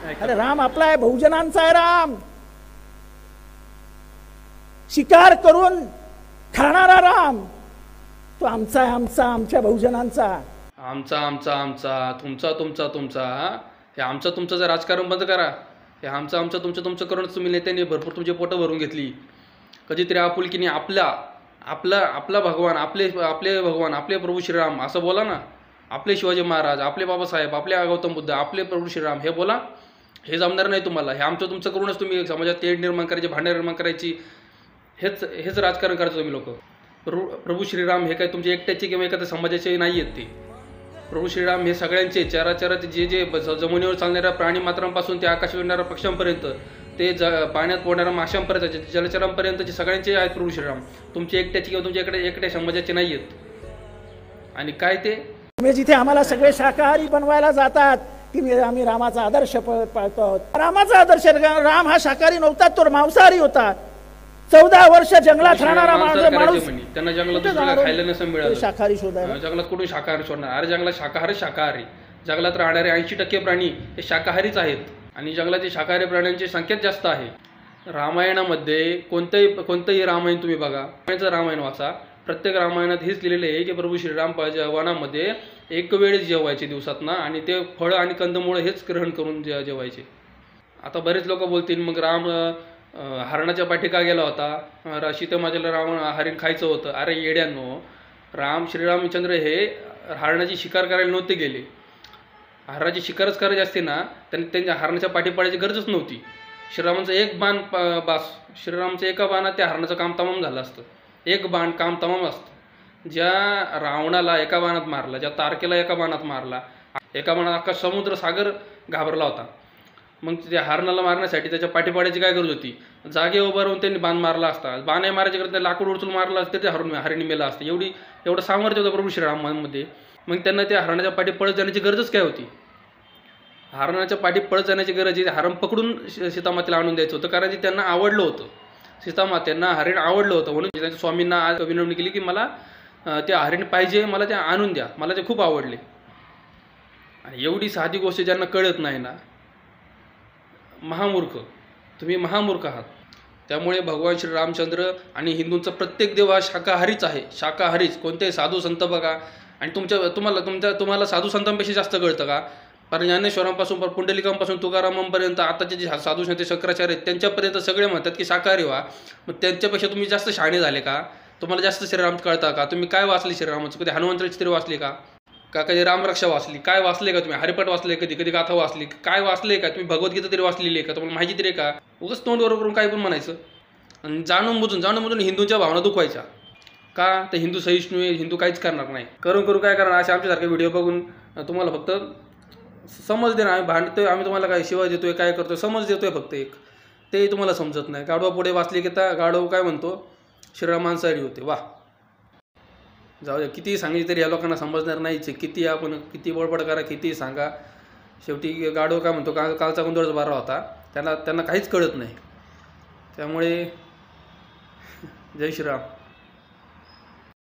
अरे राम आपला आहे, बहुजनांचा आहे राम, शिकार करून खाणारा राम तो आमचा आहे, आमच्या बहुजनांचा. आमचा आमचा आमचा, तुमचा तुमचा तुमचा. हे आमचं तुमचं जर राजकारण बंद करा. हे आमचं आमचं तुमचं तुमचं करूनच तुम्ही नेत्यांनी भरपूर तुमची पोटं भरून घेतली. कधीतरी आपुलकीने आपला भगवान, आपले भगवान, आपले प्रभू श्रीराम असं बोला ना. आपले शिवाजी महाराज, आपले बाबासाहेब, आपले गौतम बुद्ध, आपले प्रभू श्रीराम हे बोला. हे जमणार नाही तुम्हाला. हे आमचं तुमचं करूनच तुम्ही समाजात तेढ निर्माण करायची, भांडण निर्माण करायची, हेच राजकारण करता तुम्ही लोक. प्रभू श्रीराम हे काय तुमचे एकट्याचे किंवा एखाद्या समाजाचे नाही आहेत. ते प्रभू श्रीराम हे सगळ्यांचे, चराचराचे जे जमिनीवर चालणाऱ्या प्राणी मात्रांपासून ते आकाश विणणाऱ्या पक्ष्यांपर्यंत, ते पाण्यात पोहणाऱ्या माशांपर्यंत, जलचरांपर्यंतचे सगळ्यांचे आहेत प्रभू श्रीराम. तुमचे एकट्याचे किंवा तुमच्या एकट्या समाजाचे नाही आहेत. आणि काय ते तुम्ही जिथे आम्हाला सगळे शाकाहारी बनवायला जातात की आम्ही रामाचा आदर्श पाळतो. रामाचा आदर्श, राम हा शाकाहारी नव्हता, तो मांसाहारी होता. 14 वर्ष जंगलात राहणारा माणूस, त्यांना जंगलात खायला नसं मिळालं, शाकाहारी शोधायला. जंगलात कुठून शाकाहारी शोधणार? अरे जंगलात शाकाहारी. जंगलात राहणारे 80% प्राणी हे शाकाहारीच आहेत. आणि जंगलातील शाकाहारी प्राण्यांची संख्याच जास्त आहे. रामायणामध्ये कोणतंही रामायण तुम्ही बघा, रामायण वाचा, प्रत्येक रामायणात हेच लिहिलेले आहे की प्रभू श्रीराम वनामध्ये एक वेळेस जेवायचे दिवसातना, आणि ते फळं आणि कंदमुळं हेच ग्रहण करून जेवायचे. आता बरेच लोक बोलतील मग राम हरणाच्या पाठी का गेला होता? सीतेमातेला रावण हरिण खायचं होतं. अरे येड्यांनो, श्रीरामचंद्र हे हरणाची शिकार करायला नव्हते गेले. हरणाची शिकारच करायची असते ना, त्यांनी त्यांच्या हरणाच्या पाठी पडायची गरजच नव्हती. श्रीरामांचं एक बाण बास, श्रीरामचं एका बाणात त्या हरणाचं काम तमाम झालं असतं. एक बाण काम तमाम असतं. ज्या रावणाला एका बाणात मारला, ज्या तारकेला एका बाणात मारला, एका बाणात अख्खा समुद्र सागर घाबरला होता. मग त्या हरणाला मारण्यासाठी त्याच्या पाठी पाड्याची काय गरज होती? जागे उभं राहून त्यांनी बाण मारला असता. बाण नाही मारायची गरज, लाकूड उचलून मारला असतं, ते हरिणी मेला असतं. एवढं सामर्थ्य होतं प्रभू श्रीरामांमध्ये. मग त्यांना त्या हरणाच्या पाठी पळत जाण्याची गरजच काय होती? हरणाच्या पाठी पळत जाण्याची गरज आहे हरण पकडून सीतामातेला आणून द्यायचं होतं, कारण की त्यांना आवडलं होतं. सीतामातेंना हरिण आवडलं होतं, म्हणून त्यांच्या स्वामींना विनवणी केली की मला ते हरिण पाहिजे, मला ते आणून द्या, मला ते खूप आवडले. आणि एवढी साधी गोष्ट ज्यांना कळत नाही ना, महामूर्ख, तुम्ही महामूर्ख आहात. त्यामुळे भगवान श्री रामचंद्र आणि हिंदूंचा प्रत्येक देव हा शाकाहारीच आहे, शाकाहारीच. कोणतेही साधू संत बघा, आणि तुम्हाला साधू संतांपेक्षा जास्त कळतं का? कारण ज्ञानेश्वरांपासून पुंडलिकांपासून तुकारामांपर्यंत आताचे जे साधू संत शंकराचार्य आहेत त्यांच्यापर्यंत सगळे म्हणतात की शाकाहारी व्हा. मग त्यांच्यापेक्षा तुम्ही जास्त शहाणे झाले का? तुम्हाला जास्त श्रीराम कळता का? तुम्ही काय वाचले श्रीरामाचं? कधी हनुमंताची तरी वाचली का? कधी रामरक्षा वाचली? काय वाचले का तुम्ही? हरिपाठ वाचले? कधी गाथा वाचली? काय वाचले का तुम्ही? भगवद्गीता तरी वाचलेली आहे का? तुम्हाला माहिती तरी का? उगाच तोंडवर करून काय पण म्हणायचं आणि जाणून बुजून हिंदूंच्या भावना दुखवायच्या का? तर हिंदू सहिष्णू आहे, हिंदू काहीच करणार नाही. करून काय करणार? असे आमच्यासारखे व्हिडिओ बघून तुम्हाला फक्त समज दे ना, आम्ही भांडतोय, आम्ही तुम्हाला काय शिवाय देतोय, काय करतोय, समज देतोय फक्त एक, ते तुम्हाला समजत नाही. गाढवा पुढे वाचले की गाढव काय म्हणतो? श्रीरामांसारी होते. वा, जाऊ द्या, कितीही सांगितलं तरी या लोकांना समजणार नाहीच. किती बडबड करा, कितीही सांगा, शेवटी गाढव काय म्हणतो? कालचा गोंधळच बारा होता. त्यांना काहीच कळत नाही. त्यामुळे जय श्रीराम.